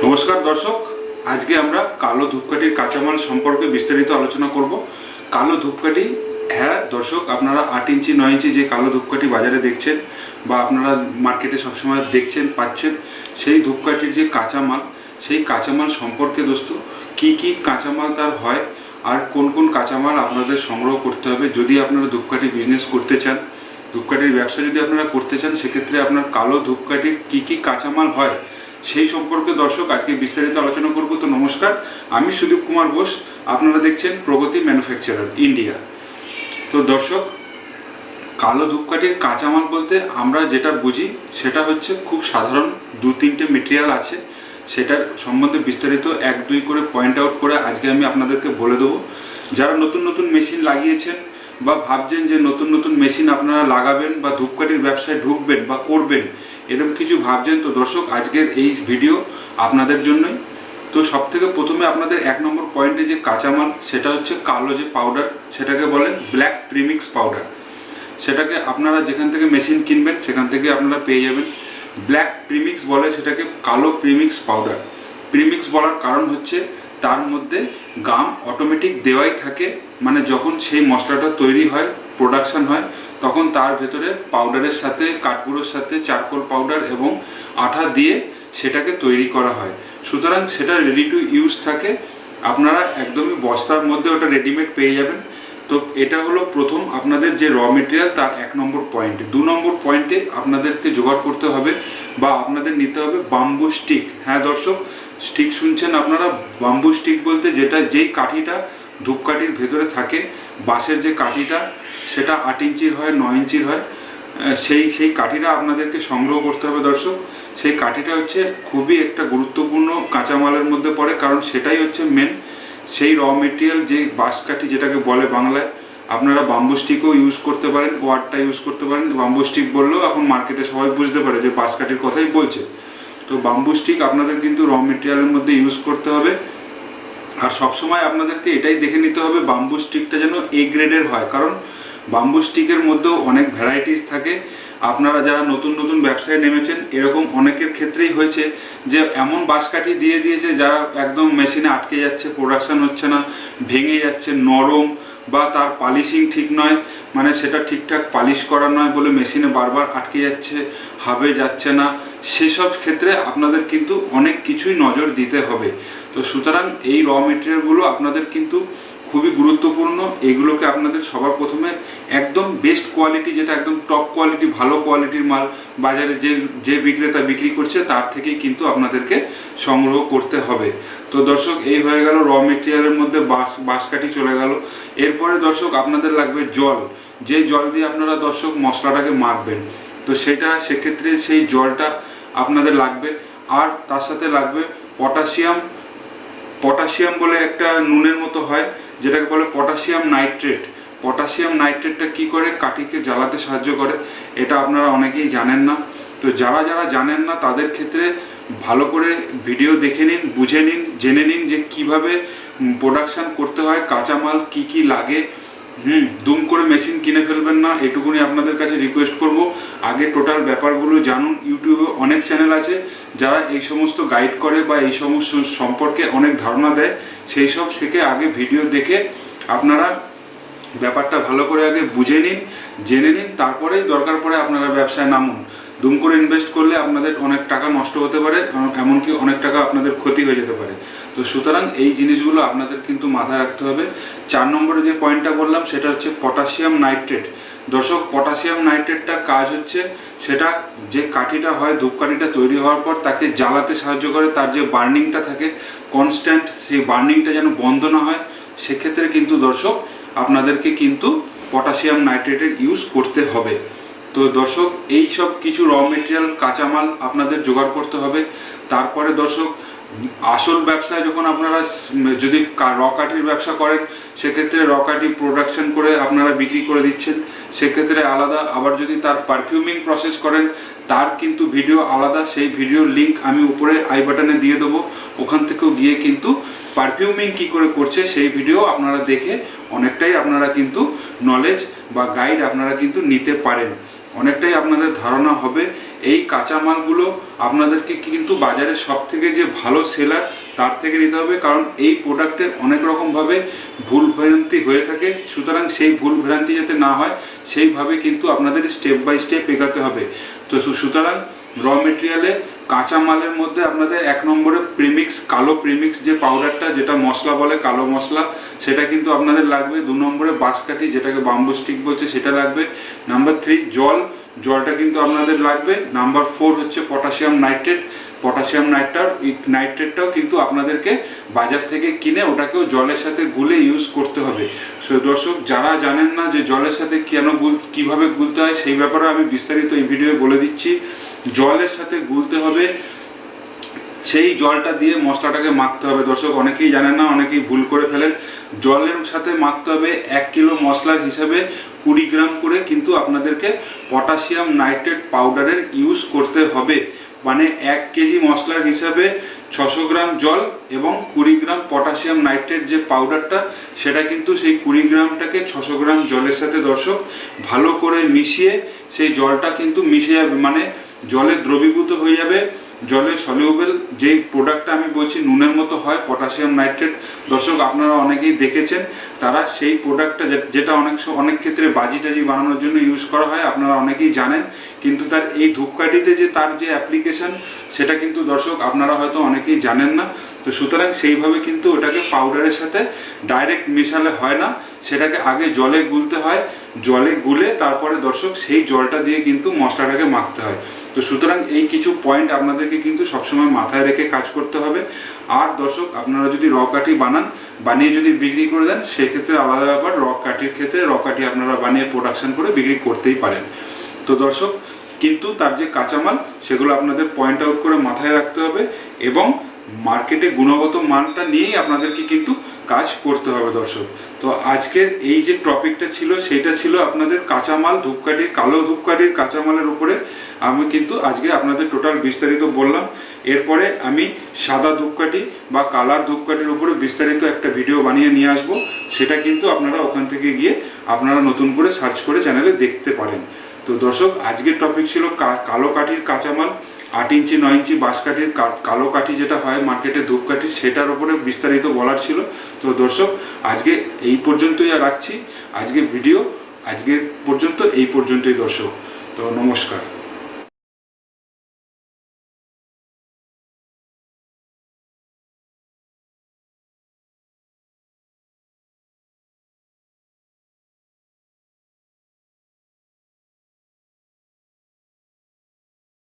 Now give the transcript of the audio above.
নমস্কার দর্শক, আজকে আমরা কালো ধূপকাঠির কাঁচামাল সম্পর্কে বিস্তারিত আলোচনা করব। কালো ধূপকাঠি, হ্যাঁ দর্শক, আপনারা 8 ইঞ্চি 9 ইঞ্চি যে কালো ধূপকাঠি বাজারে দেখছেন বা আপনারা মার্কেটে সবসময় দেখছেন পাচ্ছেন, সেই ধূপকাঠির যে কাঁচামাল, সেই কাঁচামাল সম্পর্কে দোস্ত কি কি কাঁচামাল তার হয় আর কোন কোন কাঁচামাল আপনাদের সংগ্রহ করতে হবে যদি আপনারা ধূপকাঠি বিজনেস করতে চান, ধূপকাঠির ব্যবসা যদি আপনারা করতে চান, সেক্ষেত্রে আপনার কালো ধূপকাঠির কি কি কাঁচামাল হয় সেই সম্পর্কে দর্শক আজকে বিস্তারিত আলোচনা করব। তো নমস্কার, আমি সুদীপ কুমার ঘোষ, আপনারা দেখছেন প্রগতি ম্যানুফ্যাকচারার ইন্ডিয়া। তো দর্শক, কালো ধূপকাঠির কাঁচামাল বলতে আমরা যেটা বুঝি সেটা হচ্ছে খুব সাধারণ 2-3টে মেটেরিয়াল আছে, সেটার সম্বন্ধে বিস্তারিত 1-2 করে পয়েন্ট আউট করে আজকে আমি আপনাদেরকে বলে দেবো। যারা নতুন নতুন মেশিন লাগিয়েছেন বা ভাবছেন যে নতুন নতুন মেশিন আপনারা লাগাবেন বা ধূপকাঠির ব্যবসায় ঢুকবেন বা করবেন, এরকম কিছু ভাবছেন, তো দর্শক আজকের এই ভিডিও আপনাদের জন্যই। তো সব থেকে প্রথমে আপনাদের 1 নম্বর পয়েন্টে যে কাঁচামাল, সেটা হচ্ছে কালো যে পাউডার, সেটাকে বলে ব্ল্যাক প্রিমিক্স পাউডার। সেটাকে আপনারা যেখান থেকে মেশিন কিনবেন সেখান থেকে আপনারা পেয়ে যাবেন। ব্ল্যাক প্রিমিক্স বলে সেটাকে, কালো প্রিমিক্স পাউডার। প্রিমিক্স বলার কারণ হচ্ছে তার মধ্যে গাম অটোমেটিক দেওয়াই থাকে, মানে যখন সেই মশলাটা তৈরি হয়, প্রোডাকশান হয়, তখন তার ভেতরে পাউডারের সাথে, কাঠগুঁড়োর সাথে চারকোল পাউডার এবং আঠা দিয়ে সেটাকে তৈরি করা হয়। সুতরাং সেটা রেডি টু ইউজ থাকে, আপনারা একদমই বস্তার মধ্যে ওটা রেডিমেড পেয়ে যাবেন। তো এটা হলো প্রথম আপনাদের যে র মেটেরিয়াল, তার 1 নম্বর পয়েন্ট। 2 নম্বর পয়েন্টে আপনাদেরকে জোগাড় করতে হবে বা আপনাদের নিতে হবে বাম্বু স্টিক। হ্যাঁ দর্শক, স্টিক শুনছেন আপনারা। বাম্বু স্টিক বলতে যেই কাঠিটা ধূপকাঠির ভেতরে থাকে, বাঁশের যে কাঠিটা, সেটা 8 ইঞ্চির হয়, 9 ইঞ্চির হয়, সেই কাঠিটা আপনাদেরকে সংগ্রহ করতে হবে দর্শক। সেই কাঠিটা হচ্ছে খুবই একটা গুরুত্বপূর্ণ কাঁচামালের মধ্যে পড়ে, কারণ সেটাই হচ্ছে মেন সেই র মেটেরিয়াল, যে বাঁশ কাঠি যেটাকে বলে বাংলায়। আপনারা বাম্বু স্টিকও ইউজ করতে পারেন, ওয়ার্ডটা ইউজ করতে পারেন। বাম্বু স্টিক বললেও এখন মার্কেটে সবাই বুঝতে পারে যে বাঁশ কাঠির কথাই বলছে। তো বাম্বু স্টিক আপনাদের কিন্তু র মেটেরিয়ালের মধ্যে ইউজ করতে হবে। আর সবসময় আপনাদেরকে এটাই দেখে নিতে হবে বাম্বু স্টিকটা যেন এ গ্রেডের হয়, কারণ বাম্বু স্টিকের মধ্যেও অনেক ভ্যারাইটিস থাকে। আপনারা যারা নতুন নতুন ব্যবসায় নেমেছেন, এরকম অনেকের ক্ষেত্রেই হয়েছে যে এমন বাঁশকাঠি দিয়ে দিয়েছে যারা একদম মেশিনে আটকে যাচ্ছে, প্রোডাকশান হচ্ছে না, ভেঙে যাচ্ছে, নরম, বা তার পালিশিং ঠিক নয়, মানে সেটা ঠিকঠাক পালিশ করা নয় বলে মেশিনে বারবার আটকে যাচ্ছে, হাবে যাচ্ছে না। সেসব ক্ষেত্রে আপনাদের কিন্তু অনেক কিছুই নজর দিতে হবে। তো সুতরাং এই র মেটেরিয়ালগুলো আপনাদের কিন্তু খুবই গুরুত্বপূর্ণ। এগুলোকে আপনাদের সবার প্রথমে একদম বেস্ট কোয়ালিটি, যেটা একদম টপ কোয়ালিটি, ভালো কোয়ালিটির মাল বাজারে যে বিক্রেতা বিক্রি করছে তার থেকেই কিন্তু আপনাদেরকে সংগ্রহ করতে হবে। তো দর্শক, এই হয়ে গেল র মেটেরিয়ালের মধ্যে বাঁশকাঠি চলে গেল। এরপরে দর্শক আপনাদের লাগবে জল, যে জল দিয়ে আপনারা দর্শক মশলাটাকে মাখবেন। তো সেক্ষেত্রে সেই জলটা আপনাদের লাগবে। আর তার সাথে লাগবে পটাশিয়াম বলে একটা নুনের মতো হয়, যেটাকে বলে পটাশিয়াম নাইট্রেট। পটাশিয়াম নাইট্রেটটা কি করে কাঠিকে জ্বালাতে সাহায্য করে, এটা আপনারা অনেকেই জানেন না। তো যারা জানেন না তাদের ক্ষেত্রে ভালো করে ভিডিও দেখে নিন, বুঝে নিন, জেনে নিন যে কিভাবে প্রোডাকশান করতে হয়, কাঁচামাল কি কি লাগে। দুম করে মেশিন কিনে ফেলবেন না, এটুকুনি আপনাদের কাছে রিকোয়েস্ট করব। আগে টোটাল ব্যাপারগুলো জানুন। ইউটিউবে অনেক চ্যানেল আছে যারা এই সমস্ত গাইড করে বা এই সমস্ত সম্পর্কে অনেক ধারণা দেয়। সেই সব থেকে আগে ভিডিও দেখে আপনারা ব্যাপারটা ভালো করে আগে বুঝে নিন, জেনে নিন, তারপরেই দরকার পড়ে আপনারা ব্যবসায় নামুন। দুম করে ইনভেস্ট করলে আপনাদের অনেক টাকা নষ্ট হতে পারে, এমনকি অনেক টাকা আপনাদের ক্ষতি হয়ে যেতে পারে। তো সুতরাং এই জিনিসগুলো আপনাদের কিন্তু মাথায় রাখতে হবে। 4 নম্বরে যে পয়েন্টটা বললাম সেটা হচ্ছে পটাশিয়াম নাইট্রেট। দর্শক, পটাশিয়াম নাইট্রেটটার কাজ হচ্ছে, সেটা যে কাঠিটা হয়, ধূপকাঠিটা তৈরি হওয়ার পর তাকে জ্বালাতে সাহায্য করে। তার যে বার্নিংটা থাকে কনস্ট্যান্ট, সেই বার্নিংটা যেন বন্ধ না হয়, সেক্ষেত্রে কিন্তু দর্শক আপনাদেরকে কিন্তু পটাশিয়াম নাইট্রেটের ইউজ করতে হবে। তো দর্শক, এই সব কিছু র মেটেরিয়াল কাঁচামাল আপনাদের জোগাড় করতে হবে। তারপরে দর্শক, আসল ব্যবসায় যখন আপনারা যদি র কাঠির ব্যবসা করেন, সেক্ষেত্রে র কাঠি প্রোডাকশন করে আপনারা বিক্রি করে দিচ্ছেন, সেক্ষেত্রে আলাদা। আবার যদি তার পারফিউমিং প্রসেস করেন, তার কিন্তু ভিডিও আলাদা। সেই ভিডিওর লিঙ্ক আমি উপরে আই বাটনে দিয়ে দেবো, ওখান থেকেও গিয়ে কিন্তু পারফিউমিং কি করে করছে সেই ভিডিও আপনারা দেখে অনেকটাই আপনারা কিন্তু নলেজ বা গাইড আপনারা কিন্তু নিতে পারেন। অনেকটাই আপনাদের ধারণা হবে। এই কাঁচামালগুলো আপনাদেরকে কিন্তু বাজারে সব থেকে যে ভালো সেলার তার থেকে নিতে হবে, কারণ এই প্রোডাক্টের অনেক রকমভাবে ভুল ভ্রান্তি হয়ে থাকে। সুতরাং সেই ভুল ভ্রান্তি যাতে না হয় সেইভাবে কিন্তু আপনাদের স্টেপ বাই স্টেপ এগাতে হবে। তো সুতরাং র মেটেরিয়ালে কাঁচামালের মধ্যে আপনাদের 1 নম্বরে প্রিমিক্স, কালো প্রিমিক্স যে পাউডারটা, যেটা মশলা বলে কালো মশলা, সেটা কিন্তু আপনাদের লাগবে। 2 নম্বরে বাঁশকাঠি, যেটাকে বাম্বু স্টিক বলছে, সেটা লাগবে। নাম্বার 3 জলটা কিন্তু আপনাদের লাগবে। নাম্বার 4 হচ্ছে পটাশিয়াম নাইট্রেট। পটাশিয়াম নাইট্রেটটাও কিন্তু আপনাদেরকে বাজার থেকে কিনে ওটাকেও জলের সাথে গুলে ইউজ করতে হবে। সো দর্শক, যারা জানেন না যে জলের সাথে কিভাবে গুলতে হয়, সেই ব্যাপারে আমি বিস্তারিত এই ভিডিওয়ে বলে দিচ্ছি। জলের সাথে গুলতে হবে, সেই জলটা দিয়ে মশলাটাকে মাখতে হবে। দর্শক, অনেকেই জানেন না, অনেকেই ভুল করে ফেলেন। জলের সাথে মাখতে হবে 1 কিলো মশলার হিসাবে 20 গ্রাম করে কিন্তু আপনাদেরকে পটাশিয়াম নাইট্রেট পাউডারের ইউজ করতে হবে। মানে 1 কেজি মশলার হিসাবে 600 গ্রাম জল এবং 20 গ্রাম পটাশিয়াম নাইট্রেট যে পাউডারটা, সেটা কিন্তু সেই 20 গ্রামটাকে 600 গ্রাম জলের সাথে দর্শক ভালো করে মিশিয়ে, সেই জলটা কিন্তু মিশে যাবে, মানে জলে দ্রবীভূত হয়ে যাবে। জলে সলিউবেল যেই প্রোডাক্টটা আমি বলছি নুনের মতো হয় পটাশিয়াম নাইট্রেট। দর্শক, আপনারা অনেকেই দেখেছেন, তারা সেই প্রোডাক্টটা যেটা অনেক ক্ষেত্রে বাজি টাজি বানানোর জন্য ইউজ করা হয়, আপনারা অনেকেই জানেন। কিন্তু তার এই ধূপকাঠিতে যে তার যে অ্যাপ্লিকেশন, সেটা কিন্তু দর্শক আপনারা হয়তো অনেকেই জানেন না। তো সুতরাং সেইভাবে কিন্তু ওটাকে পাউডারের সাথে ডাইরেক্ট মেশালে হয় না, সেটাকে আগে জলে গুলতে হয়। জলে গুলে তারপরে দর্শক সেই জলটা দিয়ে কিন্তু মশলাটাকে মাখতে হয়। তো সুতরাং এই কিছু পয়েন্ট আপনাদেরকে কিন্তু সবসময় মাথায় রেখে কাজ করতে হবে। আর দর্শক, আপনারা যদি র কাঠি বানিয়ে যদি বিক্রি করে দেন, সেক্ষেত্রে আলাদা ব্যাপার। র কাঠির ক্ষেত্রে র কাঠি আপনারা বানিয়ে প্রোডাকশন করে বিক্রি করতেই পারেন। তো দর্শক, কিন্তু তার যে কাঁচামাল, সেগুলো আপনাদের পয়েন্ট আউট করে মাথায় রাখতে হবে এবং মার্কেটে গুণগত মানটা নিয়েই আপনাদেরকে কিন্তু কাজ করতে হবে। দর্শক, তো আজকের এই যে টপিকটা ছিল, সেটা ছিল আপনাদের কাঁচামাল ধূপকাঠির, কালো ধূপকাঠির কাঁচামালের উপরে আমি কিন্তু আজকে আপনাদের টোটাল বিস্তারিত বললাম। এরপরে আমি সাদা ধূপকাঠি বা কালার ধূপকাঠির উপরে বিস্তারিত একটা ভিডিও বানিয়ে নিয়ে আসব। সেটা কিন্তু আপনারা ওখান থেকে গিয়ে আপনারা নতুন করে সার্চ করে চ্যানেলে দেখতে পারেন। তো দর্শক, আজকের টপিক ছিল কালো কাঠির কাঁচামাল, 8 ইঞ্চি 9 ইঞ্চি বাঁশকাঠির কালো কাঠি যেটা হয় মার্কেটে ধূপকাঠি, সেটার উপরে বিস্তারিত বলার ছিল। তো দর্শক, আজকে এই পর্যন্তই রাখছি। আজকে ভিডিও আজকে পর্যন্ত এই পর্যন্তই দর্শক। তো নমস্কার।